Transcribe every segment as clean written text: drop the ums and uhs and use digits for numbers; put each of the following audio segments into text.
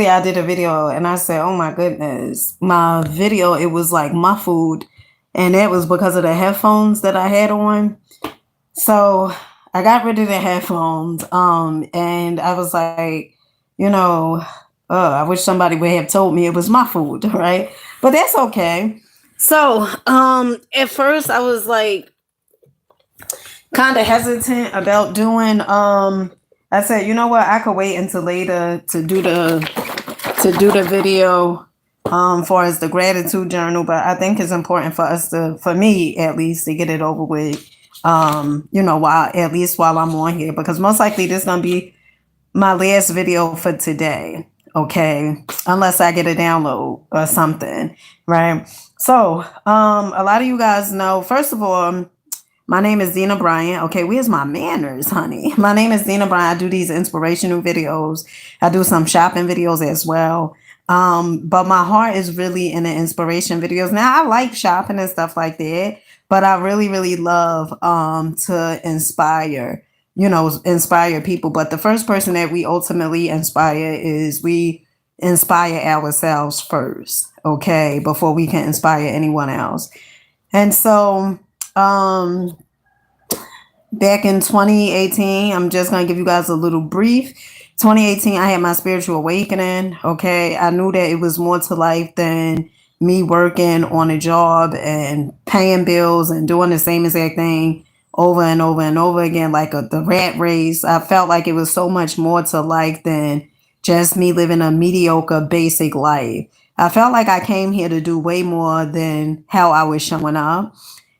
I did a video and I said, oh my goodness, my video, it was like muffled. And that was because of the headphones that I had on. So I got rid of the headphones. And I was like, you know, I wish somebody would have told me it was muffled, right? But that's okay. So, at first I was like kind of hesitant about doing I said, you know what, I could wait until later to do the video for as the gratitude journal, but I think it's important for us to, for me at least, to get it over with while at least while I'm on here, because most likely this is gonna be my last video for today. Okay, unless I get a download or something, right? So a lot of you guys know, first of all, my name is Zena Bryant. Okay, where's my manners, honey? My name is Zena Bryant. I do these inspirational videos. I do some shopping videos as well. But my heart is really in the inspiration videos. Now, I like shopping and stuff like that, but I really, really love to inspire people. But the first person that we ultimately inspire is we inspire ourselves first, okay, before we can inspire anyone else. And so, um, back in 2018, I'm just going to give you guys a little brief. 2018, I had my spiritual awakening. Okay. I knew that it was more to life than me working on a job and paying bills and doing the same exact thing over and over and over again, like the rat race. I felt like it was so much more to life than just me living a mediocre, basic life. I felt like I came here to do way more than how I was showing up.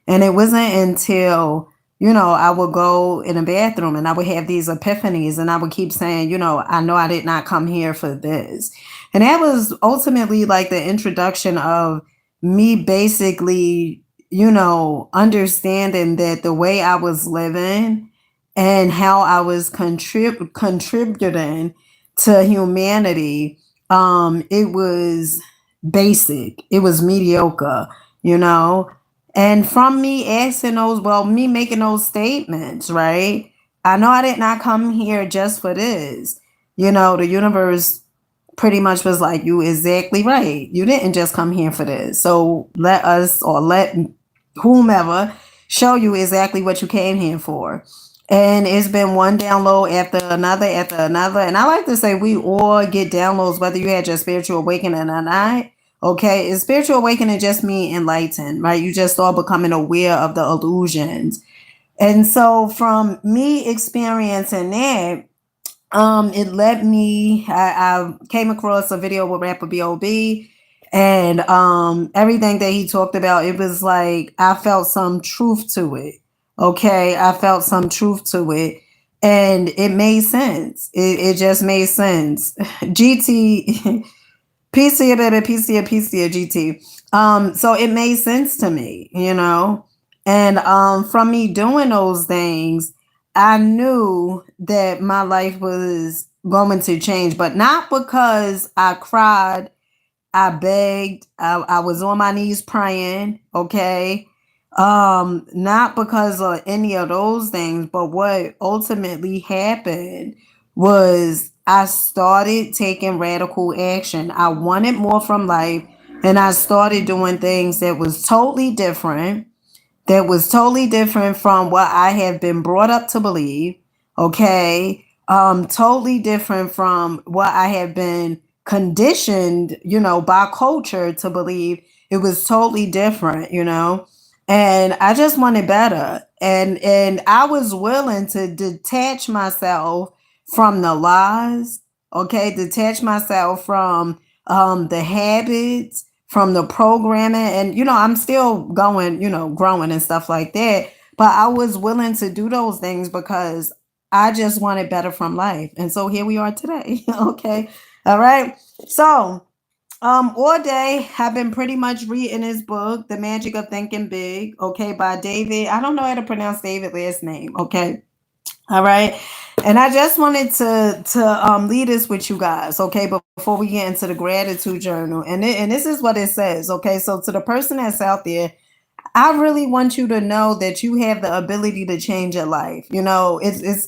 And it wasn't until, I would go in a bathroom and I would have these epiphanies and I would keep saying, I know I did not come here for this. And that was ultimately like the introduction of me basically, understanding that the way I was living and how I was contributing to humanity, it was basic, it was mediocre, you know. And from me asking those, well, me making those statements, right? I know I did not come here just for this. The universe pretty much was like, you exactly right. You didn't just come here for this. So let us, or let whomever, show you exactly what you came here for. And it's been one download after another after another. And I like to say we all get downloads, whether you had your spiritual awakening or not. Okay, is spiritual awakening just mean enlightened, right? You just start becoming aware of the illusions. And so from me experiencing that, it led me, I came across a video with Rapper B.O.B. and everything that he talked about, it was like I felt some truth to it. Okay, I felt some truth to it. And it made sense. It just made sense. GT, PC, baby, PC, GT. So it made sense to me. And from me doing those things, I knew that my life was going to change, but not because I cried, I begged, I was on my knees praying, okay? Not because of any of those things, but what ultimately happened was I started taking radical action. I wanted more from life, and I started doing things that was totally different from what I have been brought up to believe. Okay. Totally different from what I have been conditioned, by culture to believe. It was totally different. And I just wanted better. And I was willing to detach myself from the lies, okay, detach myself from the habits, from the programming. And I'm still going, growing and stuff like that, but I was willing to do those things because I just wanted better from life. And so here we are today. Okay. All right. So all day I've been pretty much reading his book, The Magic of Thinking Big, okay, by David. I don't know how to pronounce David last name, okay. All right. And I just wanted to lead this with you guys, okay, but before we get into the gratitude journal. And this is what it says, okay? So to the person that's out there, I really want you to know that you have the ability to change your life. It's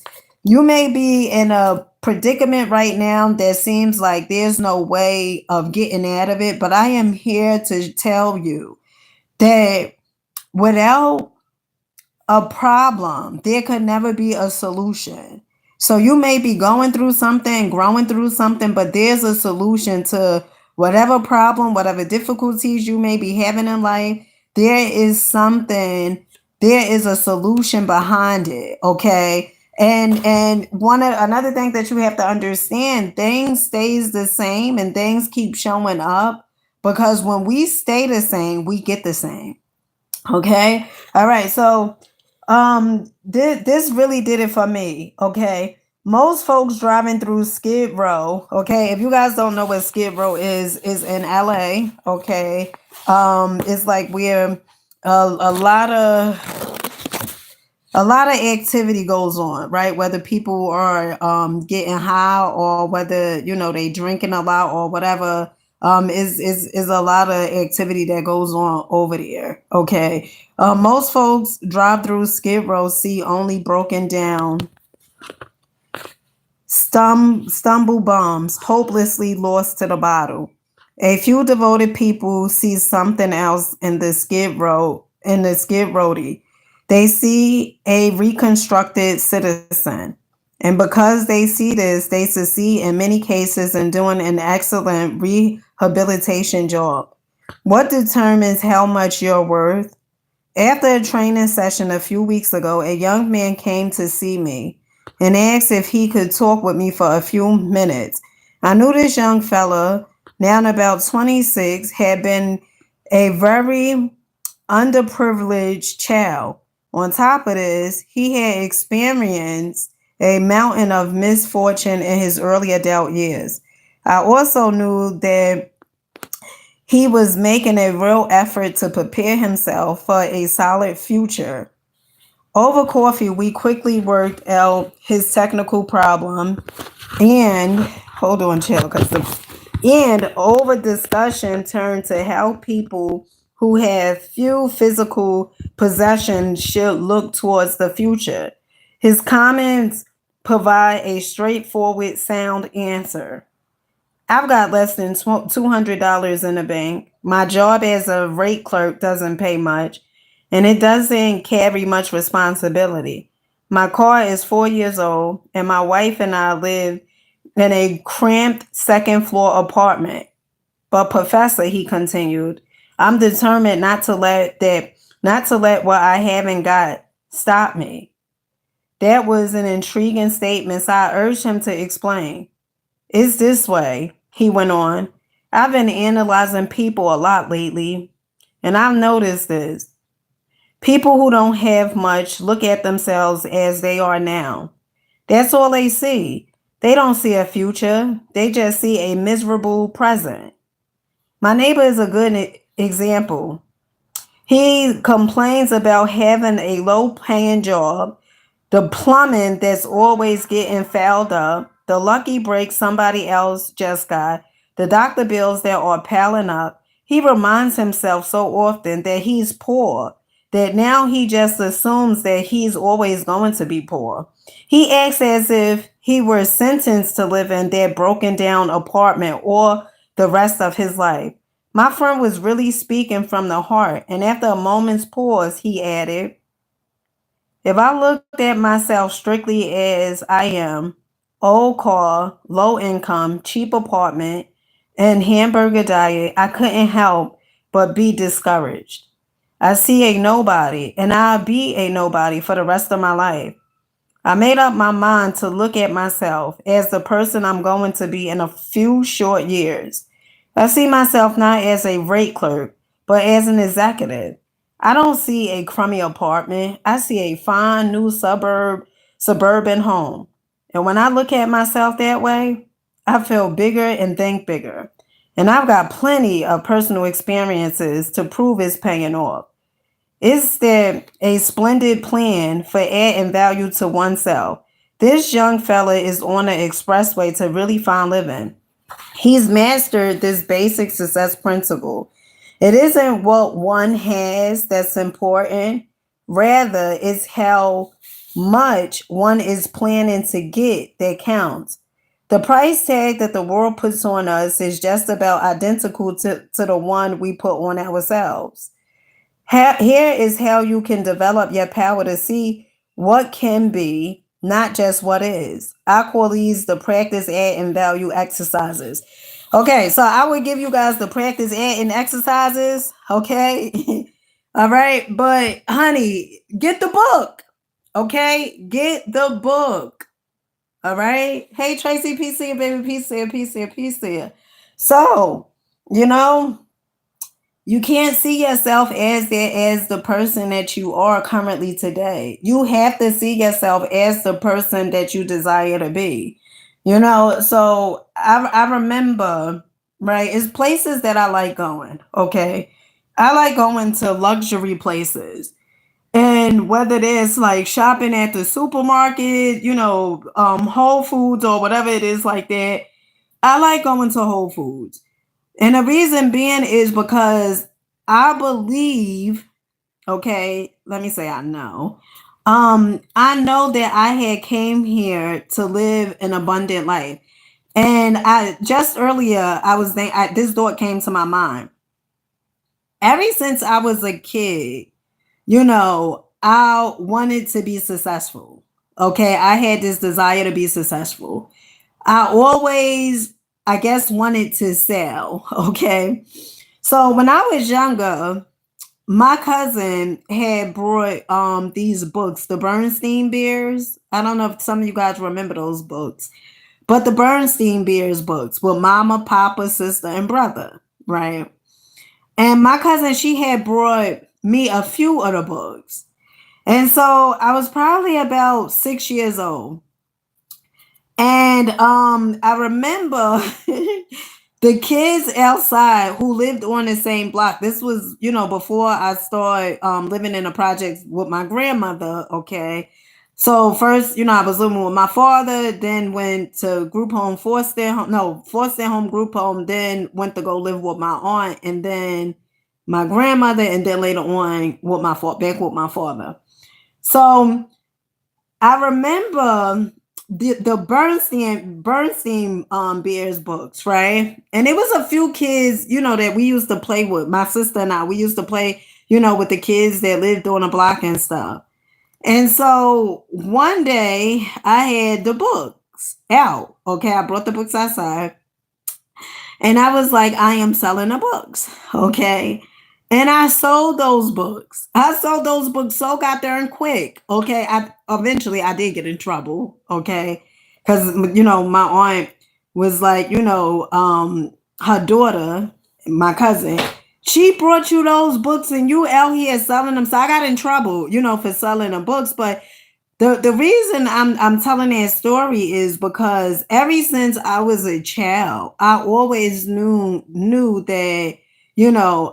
You may be in a predicament right now that seems like there's no way of getting out of it, but I am here to tell you that without a problem, there could never be a solution. So you may be going through something, growing through something, but there's a solution to whatever problem, whatever difficulties you may be having in life. There is something, there is a solution behind it, okay? And another thing that you have to understand, things stays the same and things keep showing up because when we stay the same, we get the same. Okay? All right. So this really did it for me. Okay, most folks driving through Skid Row. Okay, if you guys don't know what Skid Row is in LA. Okay, it's like where a lot of activity goes on, right? Whether people are getting high or whether they drinking a lot or whatever. Is a lot of activity that goes on over there. Okay, most folks drive through Skid Row, see only broken down, stumble bums, hopelessly lost to the bottle. A few devoted people see something else in the Skid Row, in the Skid Roadie. They see a reconstructed citizen. And because they see this, they succeed in many cases in doing an excellent rehabilitation job. What determines how much you're worth? After a training session a few weeks ago, a young man came to see me and asked if he could talk with me for a few minutes. I knew this young fella, now about 26, had been a very underprivileged child. On top of this, he had experienced a mountain of misfortune in his early adult years. I also knew that he was making a real effort to prepare himself for a solid future. Over coffee, we quickly worked out his technical problem and hold on, chill, and over discussion turned to how people who have few physical possessions should look towards the future. His comments provide a straightforward, sound answer. I've got less than $200 in the bank. My job as a rate clerk doesn't pay much, and it doesn't carry much responsibility. My car is 4 years old, and my wife and I live in a cramped second floor apartment. But Professor, he continued, I'm determined not to let what I haven't got stop me. That was an intriguing statement, so I urged him to explain. It's this way, he went on. I've been analyzing people a lot lately, and I've noticed this. People who don't have much look at themselves as they are now. That's all they see. They don't see a future, they just see a miserable present. My neighbor is a good example. He complains about having a low paying job, the plumbing that's always getting fouled up, the lucky break somebody else just got, the doctor bills that are piling up. He reminds himself so often that he's poor, that now he just assumes that he's always going to be poor. He acts as if he were sentenced to live in that broken down apartment or the rest of his life. My friend was really speaking from the heart, and after a moment's pause, he added, if I looked at myself strictly as I am, old car, low income, cheap apartment, and hamburger diet, I couldn't help but be discouraged. I see a nobody, and I'll be a nobody for the rest of my life. I made up my mind to look at myself as the person I'm going to be in a few short years. I see myself not as a rate clerk, but as an executive. I don't see a crummy apartment. I see a fine new suburban home. And when I look at myself that way, I feel bigger and think bigger. And I've got plenty of personal experiences to prove it's paying off. Is there a splendid plan for adding value to oneself? This young fella is on the expressway to really fine living. He's mastered this basic success principle. It isn't what one has that's important, rather, it's how much one is planning to get that counts. The price tag that the world puts on us is just about identical to the one we put on ourselves. Here is how you can develop your power to see what can be, not just what is. I call these the practice, add, and value exercises. Okay, so I would give you guys the practice, add, and exercises. Okay. All right. But, honey, get the book. Okay. Get the book. All right. Hey, Tracy, peace here, baby. Peace here, peace here, peace here. So, you know, you can't see yourself as the person that you are currently today. You have to see yourself as the person that you desire to be. So I remember, right? It's places that I like going. Okay. I like going to luxury places. And whether it's like shopping at the supermarket, Whole Foods or whatever it is like that, I like going to Whole Foods. And the reason being is because I believe, okay, let me say I know. I know that I had came here to live an abundant life. And I just earlier I was this thought came to my mind. Ever since I was a kid, I wanted to be successful. Okay, I had this desire to be successful. I always, I guess, wanted to sell. Okay. So when I was younger, my cousin had brought these books, the Bernstein Bears. I don't know if some of you guys remember those books, but the Bernstein Bears books with mama, papa, sister, and brother, right? And my cousin, she had brought me a few of the books. And so I was probably about 6 years old. And I remember the kids outside who lived on the same block. This was, before I started living in the projects with my grandmother. Okay. So first, I was living with my father, then went to group home, forced their home, group home, then went to go live with my aunt, and then my grandmother, and then later on back with my father. So I remember the Bernstein Bears books, right? And it was a few kids, that we used to play with. My sister and I, we used to play, with the kids that lived on the block and stuff. And so one day I had the books out. Okay, I brought the books outside. And I was like, I am selling the books. Okay. And I sold those books. I sold those books so goddamn quick. Okay. Eventually I did get in trouble. Okay. Because my aunt was like, her daughter, my cousin, she brought you those books and you out here selling them. So I got in trouble, for selling the books. But the reason I'm telling that story is because ever since I was a child, I always knew that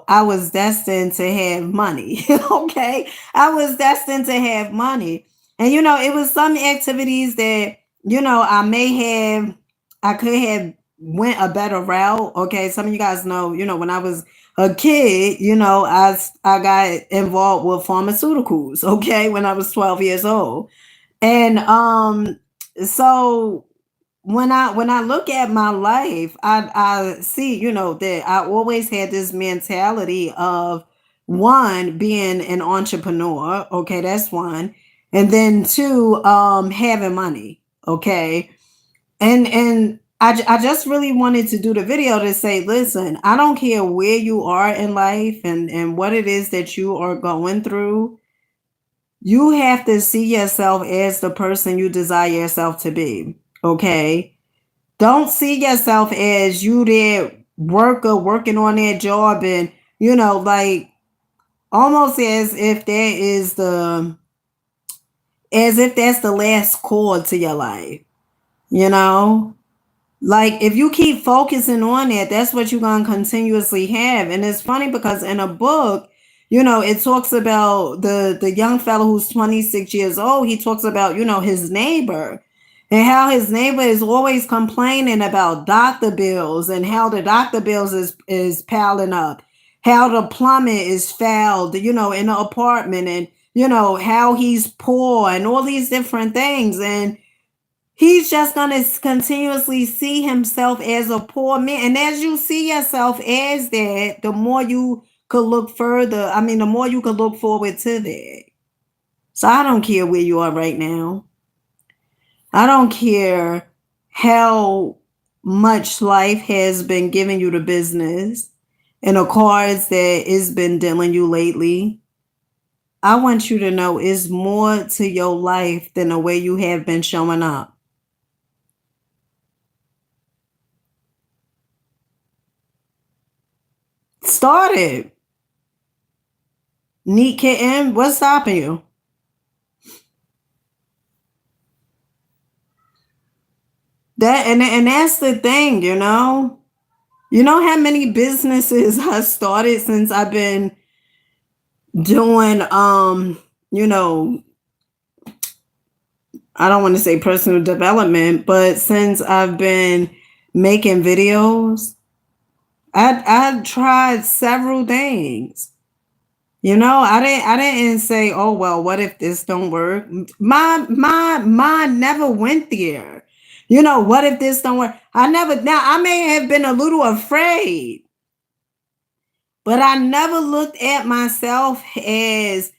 I was destined to have money. Okay, I was destined to have money, and it was some activities that I could have went a better route. Okay, some of you guys know, when I was a kid, I got involved with pharmaceuticals. Okay, when I was 12 years old. And so when I look at my life, I see, that I always had this mentality of one, being an entrepreneur. Okay, that's one. And then two, having money. Okay. And I just really wanted to do the video to say, listen, I don't care where you are in life and what it is that you are going through. You have to see yourself as the person you desire yourself to be. Okay. Don't see yourself as you that worker working on that job and, like almost as if that's the last chord to your life, you know? Like if you keep focusing on it, that's what you're gonna continuously have. And it's funny because in a book, it talks about the young fellow who's 26 years old. He talks about, his neighbor and how his neighbor is always complaining about doctor bills and how the doctor bills is piling up, how the plumbing is fouled, in the apartment, and how he's poor and all these different things. And he's just going to continuously see himself as a poor man. And as you see yourself as that, the more you could look further. I mean, the more you could look forward to that. So I don't care where you are right now. I don't care how much life has been giving you the business and the cards that it's been dealing you lately. I want you to know it's more to your life than the way you have been showing up. Start it. Neat kitten, what's stopping you? And that's the thing, You know how many businesses I started since I've been doing you know, I don't want to say personal development, but since I've been making videos, I've tried several things. I didn't say, oh well, what if this don't work? My mind never went there. What if this don't work? Now I may have been a little afraid, but I never looked at myself as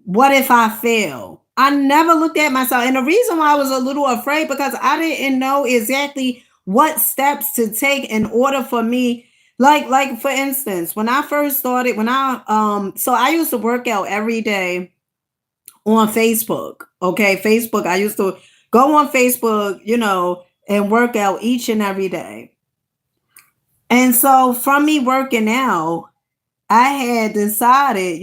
what if I fail? I never looked at myself. And the reason why I was a little afraid because I didn't know exactly what steps to take in order for me. Like for instance, when I first started, so I used to work out every day on Facebook. Okay, Facebook. I used to go on Facebook, and work out each and every day. And so from me working out, I had decided,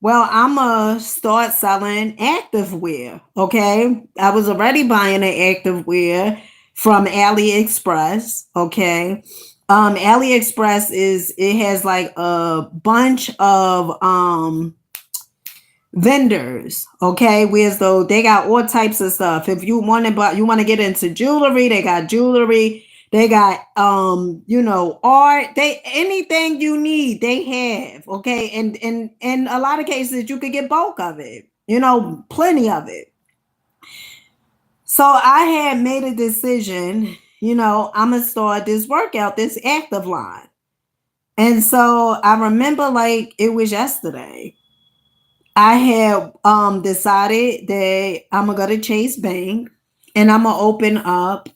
well, I'm going to start selling active wear. Okay. I was already buying an active wear from AliExpress. Okay. AliExpress it has like a bunch of vendors. Okay. Whereas though they got all types of stuff. If you want to get into jewelry, they got jewelry. They got art, they anything you need, they have. Okay. And in a lot of cases you could get bulk of it, plenty of it. So I had made a decision, I'm gonna start this workout, this active line. And so I remember like it was yesterday. I had decided that I'm gonna go to Chase Bank and I'm gonna open up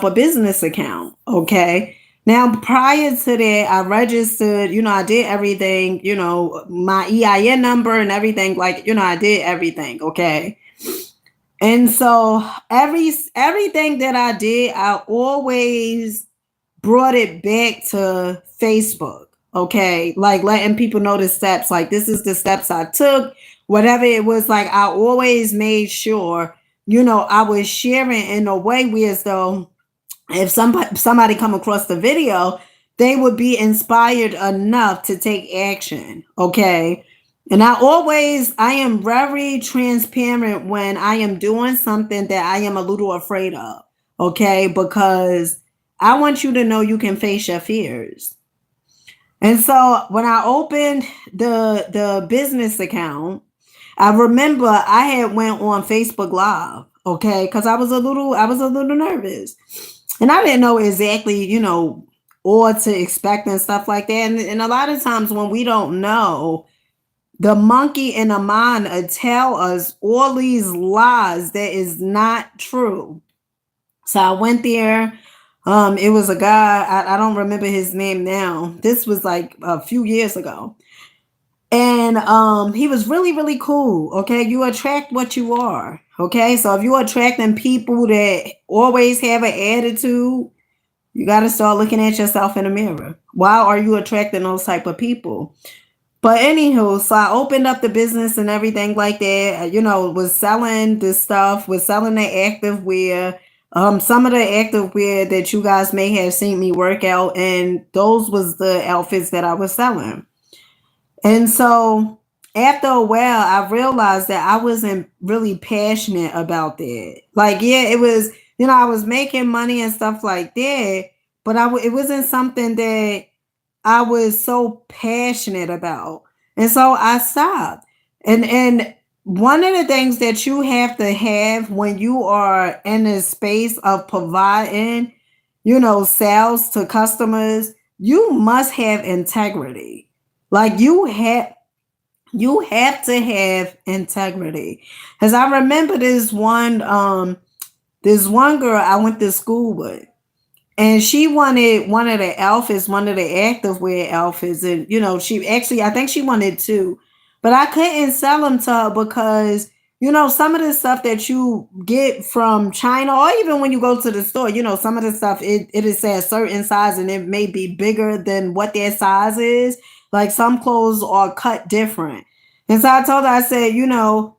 a business account. Okay. Now, prior to that, I registered, I did everything, my EIN number and everything, like, I did everything. Okay. And so everything that I did, I always brought it back to Facebook. Okay. Like letting people know the steps, like this is the steps I took, whatever it was. Like I always made sure, I was sharing in a way where as though if somebody come across the video, they would be inspired enough to take action. Okay. And I am very transparent when I am doing something that I am a little afraid of. Okay. Because I want you to know you can face your fears. And so when I opened the business account, I remember I had went on Facebook Live, okay, because I was a little nervous. And I didn't know exactly, what to expect and stuff like that. And a lot of times when we don't know, the monkey in the mind will tell us all these lies that is not true. So I went there. It was a guy, I don't remember his name now. This was like a few years ago. And he was really, really cool. Okay. You attract what you are. Okay. So if you're attracting people that always have an attitude, you got to start looking at yourself in the mirror. Why are you attracting those type of people? But anywho, so I opened up the business and everything like that. Was selling this stuff, was selling the active wear. Some of the active wear that you guys may have seen me work out, and those was the outfits that I was selling. And so after a while, I realized that I wasn't really passionate about that. Like, yeah, it was, I was making money and stuff like that, but it wasn't something that I was so passionate about. And so I stopped. And one of the things that you have to have when you are in a space of providing, sales to customers, you must have integrity. Like you have to have integrity. Because I remember this one girl I went to school with. And she wanted one of the outfits, one of the active wear outfits. And, she actually, I think she wanted two. But I couldn't sell them to her because, some of the stuff that you get from China, or even when you go to the store, some of the stuff, it is a certain size and it may be bigger than what their size is. Like some clothes are cut different. And so I told her, I said,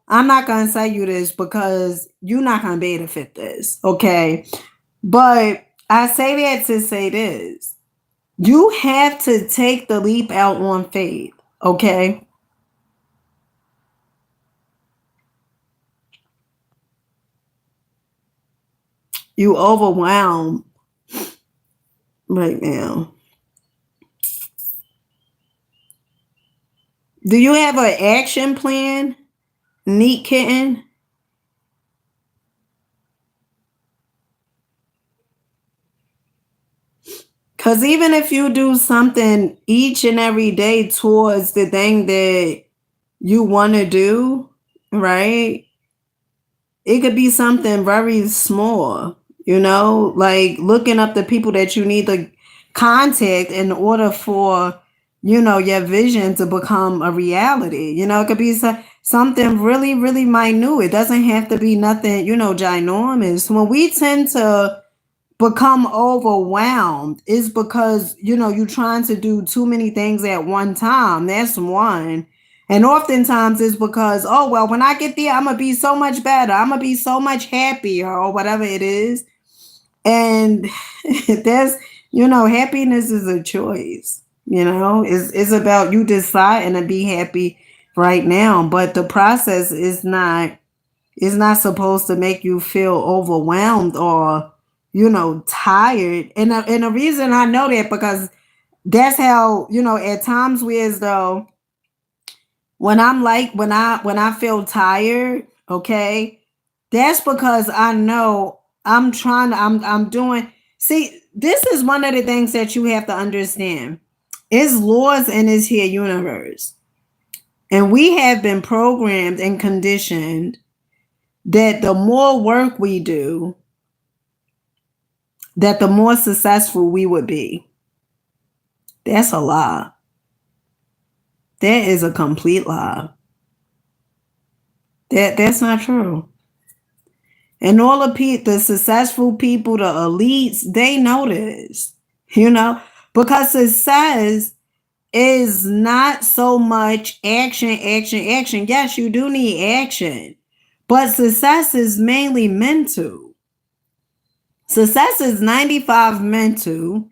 I'm not going to sell you this because you're not going to be able to fit this. Okay. But I say that to say this. You have to take the leap out on faith, okay? You overwhelmed right now. Do you have an action plan, neat kitten? Because even if you do something each and every day towards the thing that you want to do, right? It could be something very small, like looking up the people that you need to contact in order for, your vision to become a reality. It could be something really, really minute. It doesn't have to be nothing, ginormous. When we tend to become overwhelmed, it's because you're trying to do too many things at one time. That's one. And oftentimes it's because, oh well, when I get there, I'm gonna be so much better, I'm gonna be so much happier, or whatever it is. And that's, happiness is a choice. It's about you deciding to be happy right now, but the process is not supposed to make you feel overwhelmed or tired. And the reason I know that, because that's how, at times we, as though when I'm like, when I feel tired, okay, that's because I know I'm doing. See, this is one of the things that you have to understand. It's laws in this here universe. And we have been programmed and conditioned that the more work we do, that the more successful we would be. That's a lie. That is a complete lie. That's not true. And all the successful people, the elites, they know this, because success is not so much action, action, action. Yes, you do need action, but success is mainly mental. Success is 95 mental,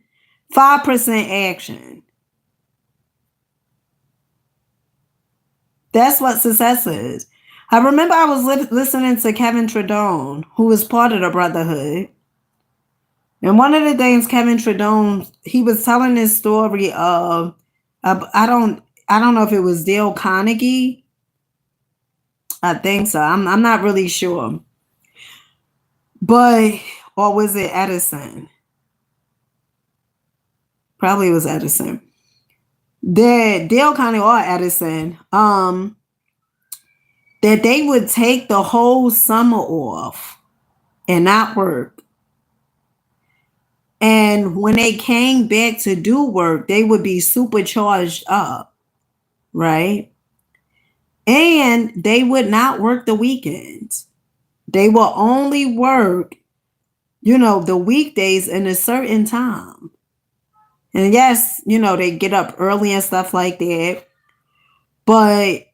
5% action. That's what success is. I remember I was listening to Kevin Tredone, who was part of the Brotherhood. And one of the things Kevin Tredone, he was telling this story of, I don't know if it was Dale Carnegie. I think so. I'm not really sure. But, or was it Edison? Probably it was Edison. Dale Carnegie or Edison, that they would take the whole summer off and not work. And when they came back to do work, they would be supercharged up, right? And they would not work the weekends. They will only work, the weekdays in a certain time. And yes, they get up early and stuff like that. But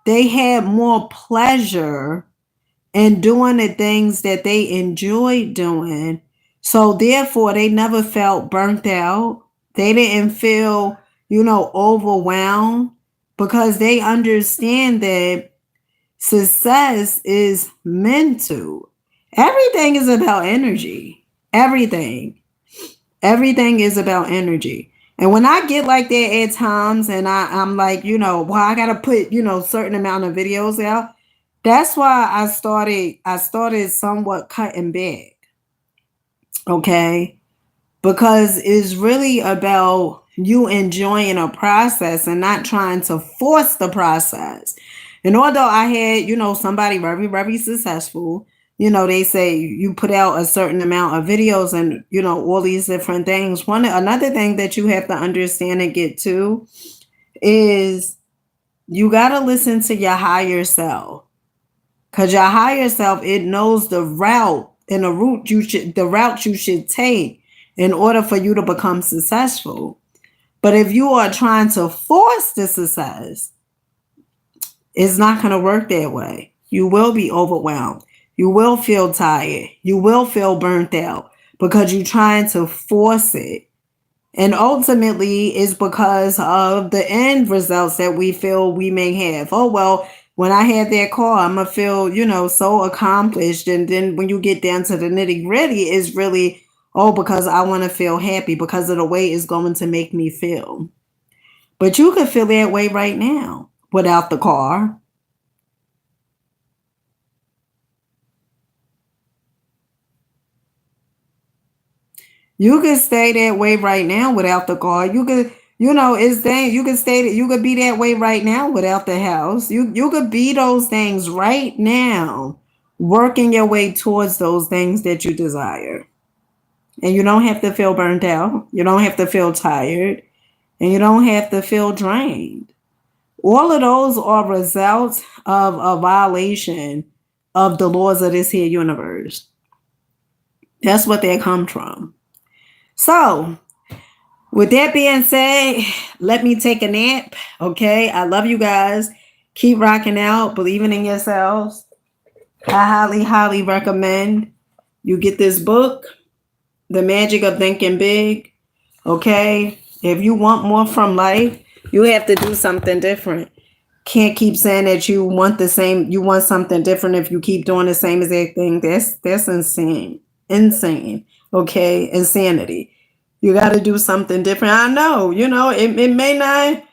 they had more pleasure in doing the things that they enjoyed doing. So therefore, they never felt burnt out. They didn't feel, overwhelmed, because they understand that success is mental. Everything is about energy. Everything is about energy. And when I get like that at times and I'm like, well, I gotta put, certain amount of videos out. That's why I started somewhat cutting back. Okay. Because it's really about you enjoying a process and not trying to force the process. And although I had, somebody very, very successful, they say you put out a certain amount of videos and, all these different things. Another thing that you have to understand and get to is you got to listen to your higher self. Because your higher self, it knows the route and the route you should take in order for you to become successful. But if you are trying to force the success, it's not going to work that way. You will be overwhelmed. You will feel tired. You will feel burnt out because you're trying to force it. And ultimately, it's because of the end results that we feel we may have. Oh, well, when I had that call, I'm going to feel, so accomplished. And then when you get down to the nitty gritty, it's really, because I want to feel happy because of the way it's going to make me feel. But you could feel that way right now without the car. You could stay that way right now without the car. You could, it's thing. You could stay. You could be that way right now without the house. You could be those things right now, working your way towards those things that you desire. And you don't have to feel burnt out. You don't have to feel tired, and you don't have to feel drained. All of those are results of a violation of the laws of this here universe. That's what they come from. So, with that being said, let me take a nap. Okay. I love you guys. Keep rocking out, believing in yourselves. I highly, highly recommend you get this book, The Magic of Thinking Big. Okay. If you want more from life, you have to do something different. Can't keep saying that you want something different if you keep doing the same exact thing. That's insane. Insane. Okay. Insanity. You got to do something different. I know, it may not.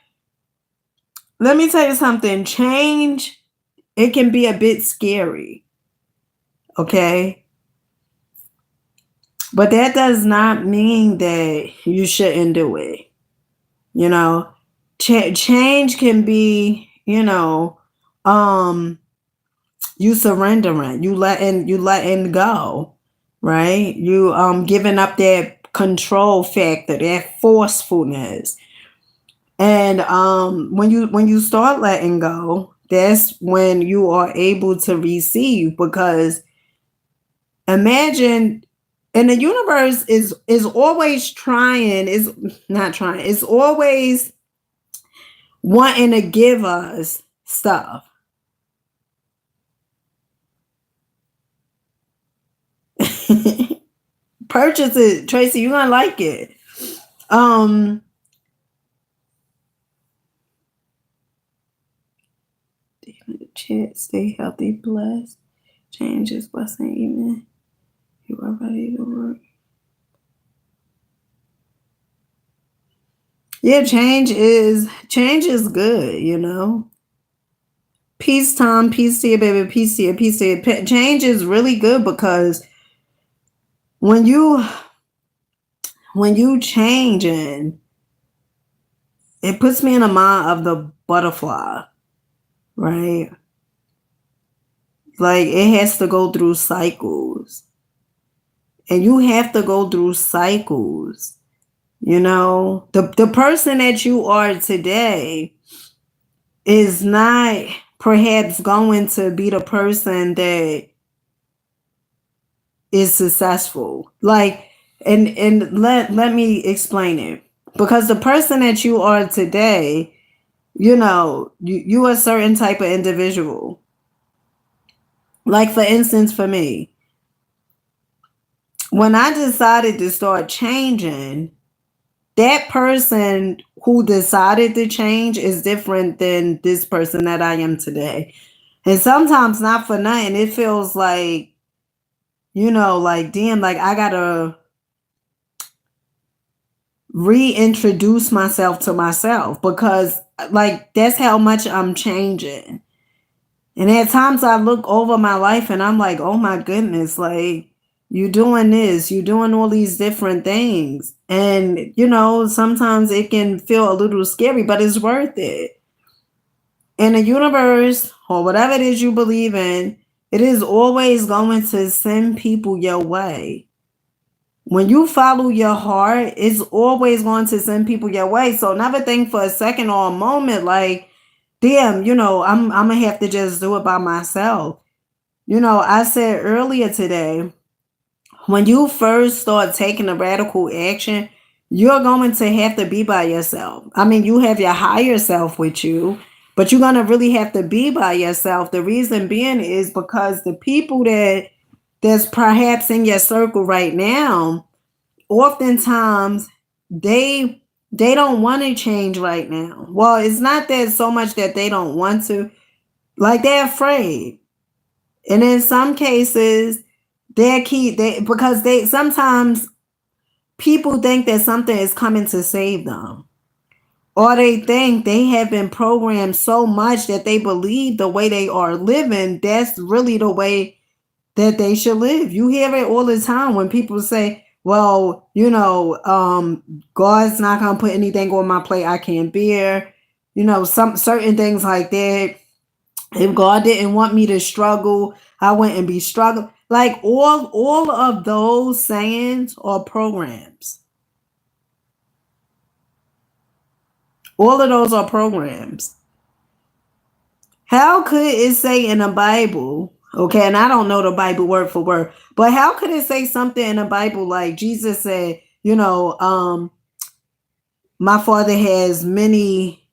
Let me tell you something. Change, it can be a bit scary. Okay. But that does not mean that you shouldn't do it. Change can be, you surrendering, you letting go, right? You giving up that control factor, that forcefulness. And when you start letting go, that's when you are able to receive. Because imagine, and the universe is always trying, is not trying, it's always wanting to give us stuff. Purchase it, Tracy. You're gonna like it. Chat, stay healthy, blessed. Change is blessing, even you are ready to work. Yeah, change is good. Peace, Tom. Peace to you, baby. Peace to you. Peace to you. Change is really good because when you changing, it puts me in the mind of the butterfly, right? Like it has to go through cycles. And you have to go through cycles. The person that you are today is not perhaps going to be the person that is successful. Like, and let me explain it. Because the person that you are today, you are a certain type of individual. Like, for instance, for me, when I decided to start changing, that person who decided to change is different than this person that I am today. And sometimes, not for nothing, it feels like, like, damn, like I gotta reintroduce myself to myself, because like that's how much I'm changing. And at times I look over my life and I'm like, oh my goodness, like you doing this, you doing all these different things. And sometimes it can feel a little scary, but it's worth it. In the universe, or whatever it is you believe in, it is always going to send people your way. When you follow your heart, it's always going to send people your way. So never think for a second or a moment like, damn, I'm gonna have to just do it by myself. I said earlier today, when you first start taking a radical action, you're going to have to be by yourself. I mean, you have your higher self with you, but you're going to really have to be by yourself. The reason being is because the people that's perhaps in your circle right now, oftentimes they don't want to change right now. Well, it's not that so much that they don't want to, like they're afraid. And in some cases, because they sometimes people think that something is coming to save them. Or they think they have been programmed so much that they believe the way they are living, that's really the way that they should live. You hear it all the time when people say, well, God's not gonna put anything on my plate I can't bear. Some certain things like that. If God didn't want me to struggle, I wouldn't be struggling. Like all of those sayings are programs. All of those are programs. How could it say in the Bible, okay, and I don't know the Bible word for word, but how could it say something in the Bible like Jesus said, my father has many,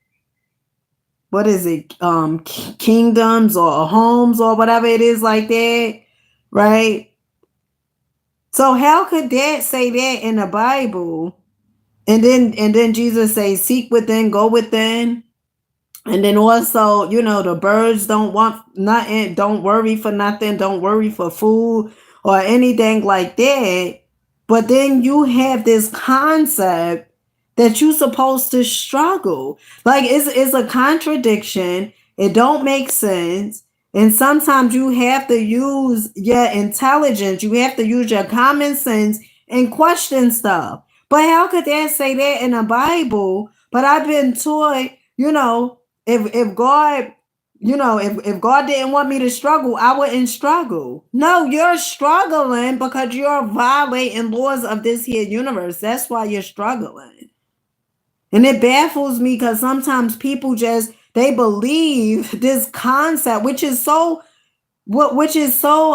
what is it, kingdoms or homes or whatever it is like that, right? So how could that say that in the Bible? And then Jesus says, seek within, go within. And then also, the birds don't want nothing, don't worry for nothing, don't worry for food or anything like that. But then you have this concept that you're supposed to struggle. Like it's a contradiction. It don't make sense. And sometimes you have to use your intelligence, you have to use your common sense and question stuff. But how could that say that in the Bible? But I've been taught, if God, if God didn't want me to struggle, I wouldn't struggle. No, you're struggling because you're violating laws of this here universe. That's why you're struggling. And it baffles me because sometimes people they believe this concept, which is so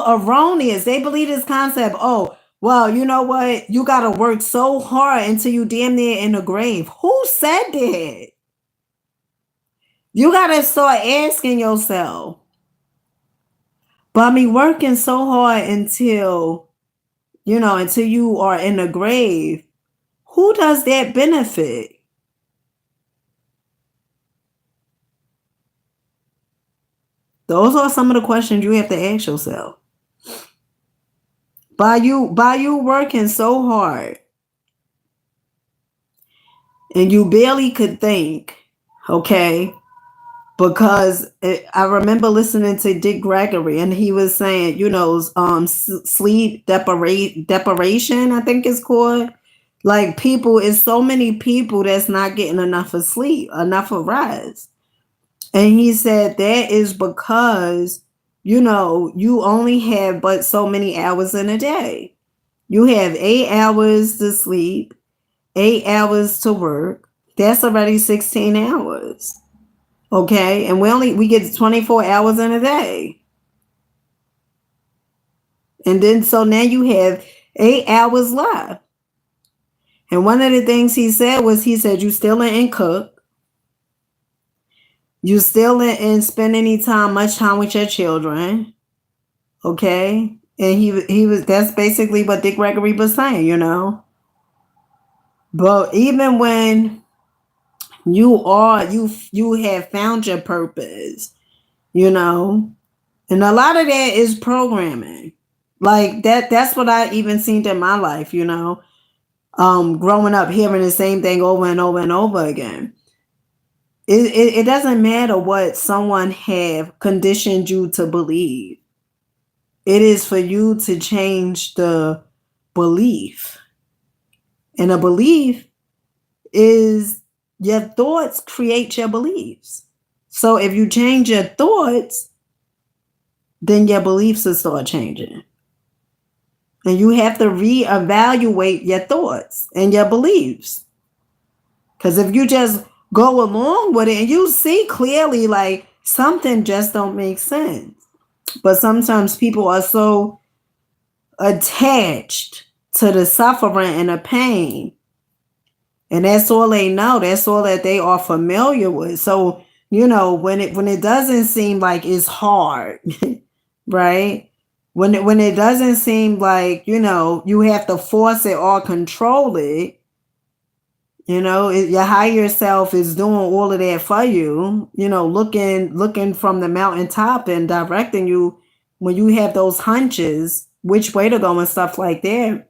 erroneous. They believe this concept, oh, well, you know what? You got to work so hard until you damn near in the grave. Who said that? You got to start asking yourself, by me working so hard until you are in the grave, who does that benefit? Those are some of the questions you have to ask yourself. By you working so hard and you barely could think, okay? Because I remember listening to Dick Gregory and he was saying, sleep deprivation, I think it's called. Like it's so many people that's not getting enough of sleep, enough of rest. And he said that is because, you only have but so many hours in a day. You have 8 hours to sleep, 8 hours to work. That's already 16 hours. Okay. And we get 24 hours in a day. And then so now you have 8 hours left. And one of the things he said, you still ain't cook. You still ain't spend much time with your children. Okay. And that's basically what Dick Gregory was saying, But even when you have found your purpose, and a lot of that is programming. Like that's what I even seen in my life, growing up hearing the same thing over and over and over again. It doesn't matter what someone have conditioned you to believe. It is for you to change the belief. And a belief is your thoughts create your beliefs. So if you change your thoughts, then your beliefs will start changing. And you have to reevaluate your thoughts and your beliefs. Because if you just go along with it and you see clearly like something just don't make sense. But sometimes people are so attached to the suffering and the pain. And that's all they know. That's all that they are familiar with. So, when it doesn't seem like it's hard, right? When it doesn't seem like, you have to force it or control it, your higher self is doing all of that for you, looking from the mountaintop and directing you when you have those hunches, which way to go and stuff like that.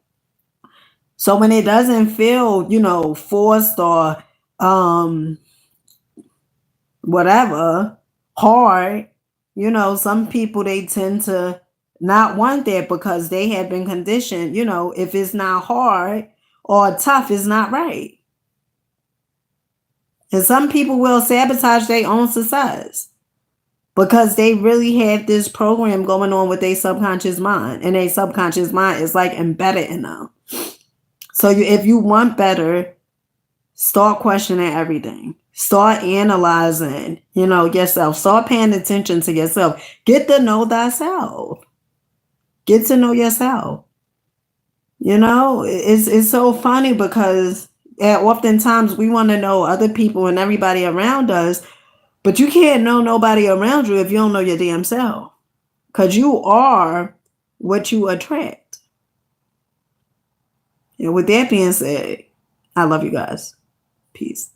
So when it doesn't feel, forced or whatever, hard, some people, they tend to not want that because they have been conditioned, if it's not hard or tough, it's not right. And some people will sabotage their own success because they really have this program going on with their subconscious mind, and their subconscious mind is like embedded in them. So if you want better, start questioning everything. Start analyzing, yourself. Start paying attention to yourself. Get to know thyself. Get to know yourself. It's so funny because oftentimes we want to know other people and everybody around us, but you can't know nobody around you if you don't know your damn self. Because you are what you attract. And with that being said, I love you guys. Peace.